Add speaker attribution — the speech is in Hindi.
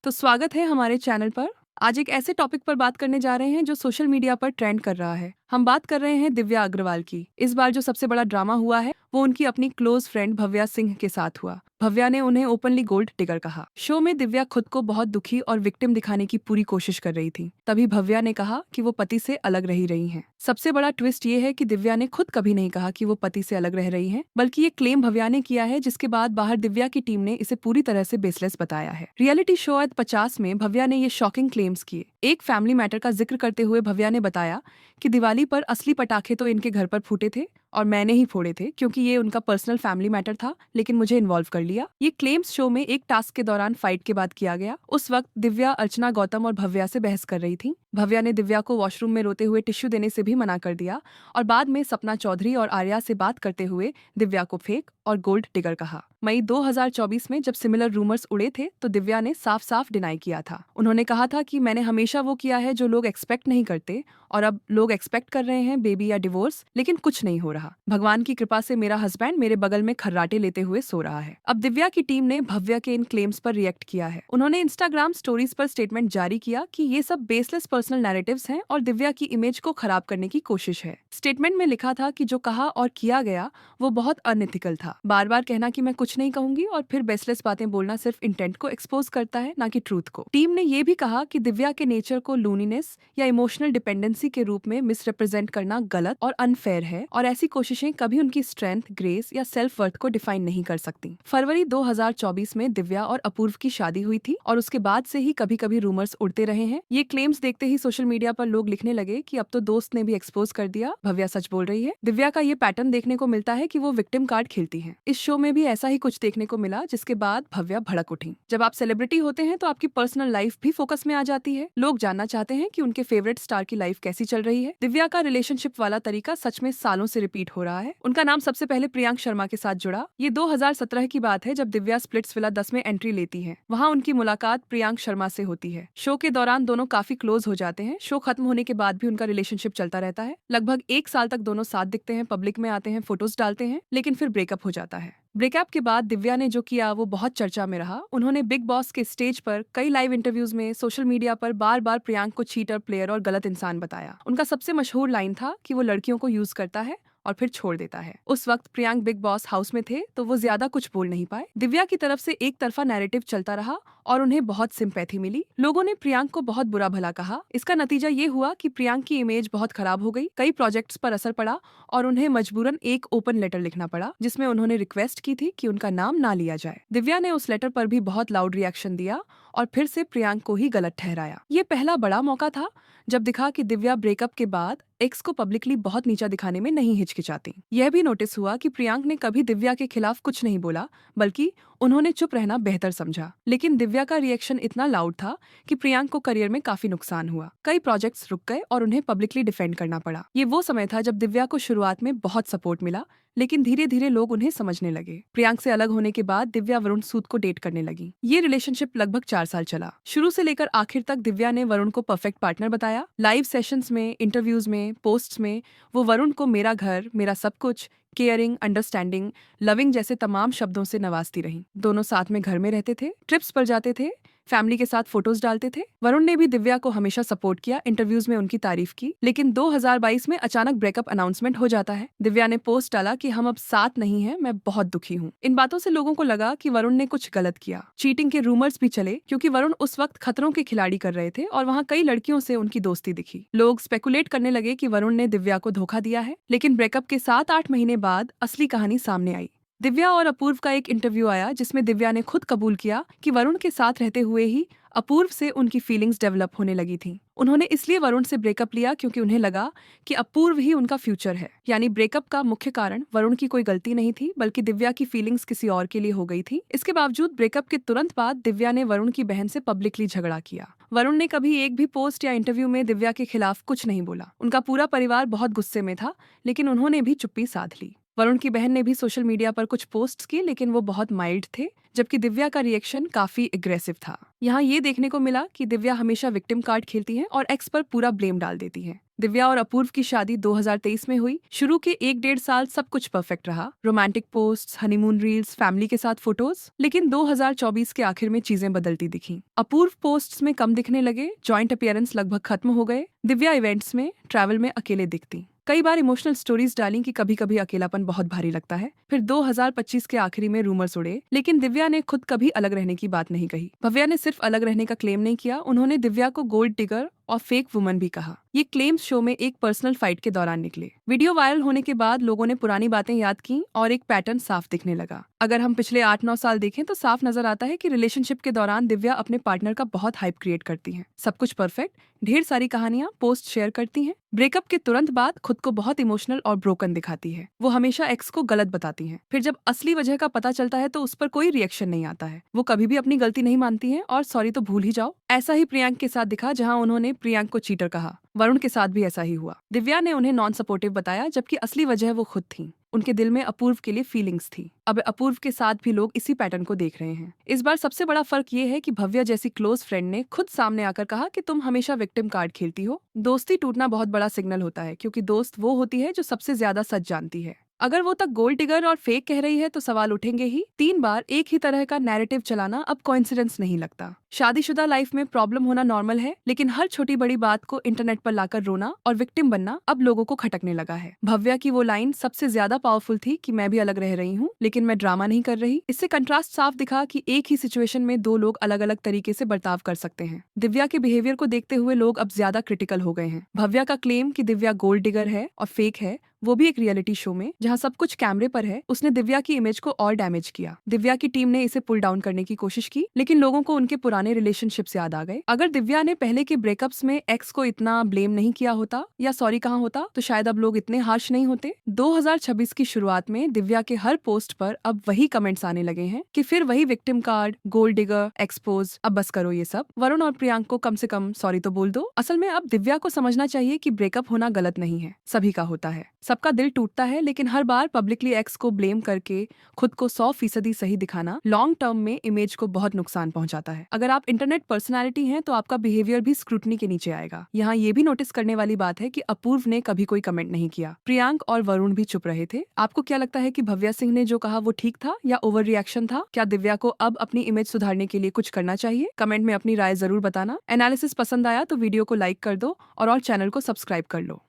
Speaker 1: तो स्वागत है हमारे चैनल पर। आज एक ऐसे टॉपिक पर बात करने जा रहे हैं जो सोशल मीडिया पर ट्रेंड कर रहा है। हम बात कर रहे हैं दिव्या अग्रवाल की। इस बार जो सबसे बड़ा ड्रामा हुआ है वो उनकी अपनी क्लोज फ्रेंड भव्या सिंह के साथ हुआ। भव्या ने उन्हें ओपनली गोल्ड डिगर कहा। शो में दिव्या खुद को बहुत दुखी और विक्टिम दिखाने की पूरी कोशिश कर रही थी। तभी भव्या ने कहा कि वो पति से अलग रही हैं। सबसे बड़ा ट्विस्ट ये है कि दिव्या ने खुद कभी नहीं कहा कि वो पति से अलग रह रही हैं, बल्कि ये क्लेम भव्या ने किया है, जिसके बाद बाहर दिव्या की टीम ने इसे पूरी तरह से बेसलेस बताया है। रियलिटी शो एट 50 में भव्या ने ये शॉकिंग क्लेम्स किए। एक फैमिली मैटर का जिक्र करते हुए भव्या ने बताया कि दिवाली पर असली पटाखे तो इनके घर पर फूटे थे और मैंने ही फोड़े थे, क्योंकि ये उनका पर्सनल फैमिली मैटर था, लेकिन मुझे इन्वॉल्व कर लिया। ये क्लेम्स शो में एक टास्क के दौरान फाइट के बाद किया गया। उस वक्त दिव्या अर्चना गौतम और भव्या से बहस कर रही थी। भव्या ने दिव्या को वॉशरूम में रोते हुए टिश्यू देने से भी मना कर दिया और बाद में सपना चौधरी और आर्या से बात करते हुए दिव्या को फेक और गोल्ड डिगर कहा। मई 2024 में जब सिमिलर रूमर्स उड़े थे तो दिव्या ने साफ साफ डिनाई किया था। उन्होंने कहा था कि मैंने हमेशा वो किया है जो लोग एक्सपेक्ट नहीं करते, और अब लोग एक्सपेक्ट कर रहे हैं बेबी या डिवोर्स, लेकिन कुछ नहीं हो रहा। भगवान की कृपा से मेरा हस्बैंड मेरे बगल में खर्राटे लेते हुए सो रहा है। अब दिव्या की टीम ने भव्या के इन क्लेम्स पर रिएक्ट किया है। उन्होंने इंस्टाग्राम स्टोरीज पर स्टेटमेंट जारी किया कि ये सब बेसलेस पर्सनल नैरेटिव्स हैं और दिव्या की इमेज को खराब करने की कोशिश है। स्टेटमेंट में लिखा था कि जो कहा और किया गया वो बहुत अनएथिकल था। बार बार कहना कि मैं कुछ नहीं कहूंगी और फिर बेसलेस बातें बोलना सिर्फ इंटेंट को एक्सपोज करता है, ना कि ट्रूथ को। टीम ने ये भी कहा कि दिव्या के नेचर को लूनीनेस या इमोशनल डिपेंडेंसी के रूप में मिसरिप्रेजेंट करना गलत और अनफेयर है, और ऐसी कोशिशें कभी उनकी स्ट्रेंथ, ग्रेस या सेल्फ वर्थ को डिफाइन नहीं कर सकती। फरवरी 2024 में दिव्या और अपूर्व की शादी हुई थी और उसके बाद से ही कभी कभी रूमर्स उड़ते रहे हैं। ये क्लेम्स देखते ही सोशल मीडिया पर लोग लिखने लगे कि अब तो दोस्त ने भी एक्सपोज कर दिया, भव्या सच बोल रही है। दिव्या का ये पैटर्न देखने को मिलता है कि वो विक्टिम कार्ड खेलती है। इस शो में भी ऐसा ही कुछ देखने को मिला, जिसके बाद भव्या भड़क उठी। जब आप सेलिब्रिटी होते हैं तो आपकी पर्सनल लाइफ भी फोकस में आ जाती है। लोग जानना चाहते हैं कि उनके फेवरेट स्टार की लाइफ कैसी चल रही है। दिव्या का रिलेशनशिप वाला तरीका सच में सालों से रिपीट हो रहा है। उनका नाम सबसे पहले प्रियांक शर्मा के साथ जुड़ा। ये 2017 की बात है, जब दिव्या स्प्लिट्सविला 10 में एंट्री लेती है। वहाँ उनकी मुलाकात प्रियांक शर्मा से होती है। शो के दौरान दोनों काफी क्लोज हो जाते हैं। शो खत्म होने के बाद भी उनका रिलेशनशिप चलता रहता है। लगभग 1 साल तक दोनों साथ दिखते हैं, पब्लिक में आते हैं, फोटोज डालते हैं, लेकिन फिर ब्रेकअप हो जाता है। ब्रेकअप के बाद दिव्या ने जो किया वो बहुत चर्चा में रहा। उन्होंने बिग बॉस के स्टेज पर, कई लाइव इंटरव्यूज में, सोशल मीडिया पर बार बार प्रियांक को चीटर, प्लेयर और गलत इंसान बताया। उनका सबसे मशहूर लाइन था कि वो लड़कियों को यूज करता है और फिर छोड़ देता है। उस वक्त प्रियांक बिग बॉस हाउस में थे तो वो ज्यादा कुछ बोल नहीं पाए। दिव्या की तरफ से एक तरफा नैरेटिव चलता रहा और उन्हें बहुत सिंपैथी मिली। लोगों ने प्रियांक को बहुत बुरा भला कहा। इसका नतीजा ये हुआ कि प्रियांक की इमेज बहुत खराब हो गई। कई प्रोजेक्ट्स पर असर पड़ा और उन्हें मजबूरन एक ओपन लेटर लिखना पड़ा, जिसमें उन्होंने रिक्वेस्ट की थी कि उनका नाम ना लिया जाए। दिव्या ने उस लेटर पर भी बहुत लाउड रिएक्शन दिया और फिर से प्रियांक को ही गलत ठहराया। ये पहला बड़ा मौका था जब दिखा कि दिव्या ब्रेकअप के बाद एक्स को पब्लिकली बहुत नीचा दिखाने में नहीं हिचकिचाती। यह भी नोटिस हुआ कि प्रियांक ने कभी दिव्या के खिलाफ कुछ नहीं बोला, बल्कि उन्होंने चुप रहना बेहतर समझा। लेकिन दिव्या का रिएक्शन इतना लाउड था कि प्रियांक को करियर में काफी नुकसान हुआ। कई प्रोजेक्ट्स रुक गए और उन्हें पब्लिकली डिफेंड करना पड़ा। ये वो समय था जब दिव्या को शुरुआत में बहुत सपोर्ट मिला, लेकिन धीरे धीरे लोग उन्हें समझने लगे। प्रियांक से अलग होने के बाद दिव्या वरुण सूद को डेट करने लगी। ये रिलेशनशिप लगभग 4 साल चला। शुरू से लेकर आखिर तक दिव्या ने वरुण को परफेक्ट पार्टनर बताया। लाइव सेशंस में, इंटरव्यूज में, पोस्ट्स में वो वरुण को मेरा घर, मेरा सब कुछ, केयरिंग, अंडरस्टैंडिंग, लविंग जैसे तमाम शब्दों से नवाजती रही। दोनों साथ में घर में रहते थे, ट्रिप्स पर जाते थे, फैमिली के साथ फोटोज डालते थे। वरुण ने भी दिव्या को हमेशा सपोर्ट किया, इंटरव्यूज में उनकी तारीफ की। लेकिन 2022 में अचानक ब्रेकअप अनाउंसमेंट हो जाता है। दिव्या ने पोस्ट डाला कि हम अब साथ नहीं हैं, मैं बहुत दुखी हूँ। इन बातों से लोगों को लगा कि वरुण ने कुछ गलत किया। चीटिंग के रूमर्स भी चले, क्योंकि वरुण उस वक्त खतरों के खिलाड़ी कर रहे थे और वहाँ कई लड़कियों से उनकी दोस्ती दिखी। लोग स्पेकुलेट करने लगे कि वरुण ने दिव्या को धोखा दिया है। लेकिन ब्रेकअप के 7-8 महीने बाद असली कहानी सामने आई। दिव्या और अपूर्व का एक इंटरव्यू आया, जिसमें दिव्या ने खुद कबूल किया कि वरुण के साथ रहते हुए ही अपूर्व से उनकी फीलिंग्स डेवलप होने लगी थी। उन्होंने इसलिए वरुण से ब्रेकअप लिया क्योंकि उन्हें लगा कि अपूर्व ही उनका फ्यूचर है। यानी ब्रेकअप का मुख्य कारण वरुण की कोई गलती नहीं थी, बल्कि दिव्या की फीलिंग्स किसी और के लिए हो गई थी। इसके बावजूद ब्रेकअप के तुरंत बाद दिव्या ने वरुण की बहन से पब्लिकली झगड़ा किया। वरुण ने कभी एक भी पोस्ट या इंटरव्यू में दिव्या के खिलाफ कुछ नहीं बोला। उनका पूरा परिवार बहुत गुस्से में था, लेकिन उन्होंने भी चुप्पी साध ली। वरुण की बहन ने भी सोशल मीडिया पर कुछ पोस्ट्स किए, लेकिन वो बहुत माइल्ड थे, जबकि दिव्या का रिएक्शन काफी एग्रेसिव था। यहाँ ये देखने को मिला कि दिव्या हमेशा विक्टिम कार्ड खेलती है और एक्स पर पूरा ब्लेम डाल देती है। दिव्या और अपूर्व की शादी 2023 में हुई। शुरू के 1-1.5 साल सब कुछ परफेक्ट रहा, romantic posts, honeymoon reels, family के साथ फोटोज। लेकिन 2024 के आखिर में चीजें बदलती दिखी। अपूर्व पोस्ट्स में कम दिखने लगे, जॉइंट अपीयरेंस लगभग खत्म हो गए। दिव्या इवेंट्स में, ट्रैवल में अकेले दिखती। कई बार इमोशनल स्टोरीज डाली कि कभी कभी अकेलापन बहुत भारी लगता है। फिर 2025 के आखिरी में रूमर्स उड़े, लेकिन दिव्या ने खुद कभी अलग रहने की बात नहीं कही। भव्या ने सिर्फ अलग रहने का क्लेम नहीं किया, उन्होंने दिव्या को गोल्ड डिगर और फेक वुमन भी कहा। ये क्लेम्स शो में एक पर्सनल फाइट के दौरान निकले। वीडियो वायरल होने के बाद लोगों ने पुरानी बातें याद की और एक पैटर्न साफ दिखने लगा। अगर हम पिछले 8-9 साल देखें तो साफ नजर आता है कि रिलेशनशिप के दौरान दिव्या अपने पार्टनर का बहुत हाइप क्रिएट करती हैं। सब कुछ परफेक्ट, ढेर सारी कहानियां, पोस्ट शेयर करती हैं। ब्रेकअप के तुरंत बाद खुद को बहुत इमोशनल और ब्रोकन दिखाती है। वो हमेशा एक्स को गलत बताती हैं। फिर जब असली वजह का पता चलता है तो उस पर कोई रिएक्शन नहीं आता है। वो कभी भी अपनी गलती नहीं मानती हैं और सॉरी तो भूल ही जाओ। ऐसा ही प्रियांक के साथ दिखा, जहां उन्होंने प्रियांक को चीटर कहा। वरुण के साथ भी ऐसा ही हुआ। दिव्या ने उन्हें नॉन सपोर्टिव बताया, जबकि असली वजह वो खुद थी। उनके दिल में अपूर्व के लिए फीलिंग्स थी। अब अपूर्व के साथ भी लोग इसी पैटर्न को देख रहे हैं। इस बार सबसे बड़ा फर्क ये है कि भव्या जैसी क्लोज फ्रेंड ने खुद सामने आकर कहा कि तुम हमेशा विक्टिम कार्ड खेलती हो। दोस्ती टूटना बहुत बड़ा सिग्नल होता है, क्योंकि दोस्त वो होती है जो सबसे ज्यादा सच जानती है। अगर वो तक गोल्ड डिगर और फेक कह रही है तो सवाल उठेंगे ही। 3 बार एक ही तरह का नैरेटिव चलाना अब कोइंसिडेंस नहीं लगता। शादीशुदा लाइफ में प्रॉब्लम होना नॉर्मल है, लेकिन हर छोटी बड़ी बात को इंटरनेट पर लाकर रोना और विक्टिम बनना अब लोगों को खटकने लगा है। भव्या की वो लाइन सबसे ज्यादा पावरफुल थी कि मैं भी अलग रह रही हूँ, लेकिन मैं ड्रामा नहीं कर रही। इससे कंट्रास्ट साफ दिखा कि एक ही सिचुएशन में दो लोग अलग अलग तरीके से बर्ताव कर सकते हैं। दिव्या के बिहेवियर को देखते हुए लोग अब ज्यादा क्रिटिकल हो गए हैं। भव्या का क्लेम कि दिव्या गोल्ड डिगर है और फेक है, वो भी एक रियलिटी शो में जहां सब कुछ कैमरे पर है, उसने दिव्या की इमेज को और डैमेज किया। दिव्या की टीम ने इसे पुल डाउन करने की कोशिश की, लेकिन लोगों को उनके पुराने रिलेशनशिप्स याद आ गए। अगर दिव्या ने पहले के ब्रेकअप्स में एक्स को इतना ब्लेम नहीं किया होता या सॉरी कहा होता, तो शायद अब लोग इतने हार्श नहीं होते। 2026 की शुरुआत में दिव्या के हर पोस्ट पर अब वही कमेंट्स आने लगे हैं कि फिर वही victim card, gold digger, expose, अब बस करो ये सब। वरुण और प्रियांक को कम से कम सॉरी तो बोल दो। असल में अब दिव्या को समझना चाहिए कि ब्रेकअप होना गलत नहीं है, सभी का होता है, सबका दिल टूटता है, लेकिन हर बार पब्लिकली एक्स को ब्लेम करके खुद को 100% सही दिखाना लॉन्ग टर्म में इमेज को बहुत नुकसान पहुंचाता है। अगर आप इंटरनेट पर्सनालिटी हैं तो आपका बिहेवियर भी स्क्रूटनी के नीचे आएगा। यहाँ ये भी नोटिस करने वाली बात है कि अपूर्व ने कभी कोई कमेंट नहीं किया, प्रियांक और वरुण भी चुप रहे थे। आपको क्या लगता है कि भव्या सिंह ने जो कहा वो ठीक था या ओवर रिएक्शन था? क्या दिव्या को अब अपनी इमेज सुधारने के लिए कुछ करना चाहिए? कमेंट में अपनी राय जरूर बताना। एनालिसिस पसंद आया तो वीडियो को लाइक कर दो और चैनल को सब्सक्राइब कर लो।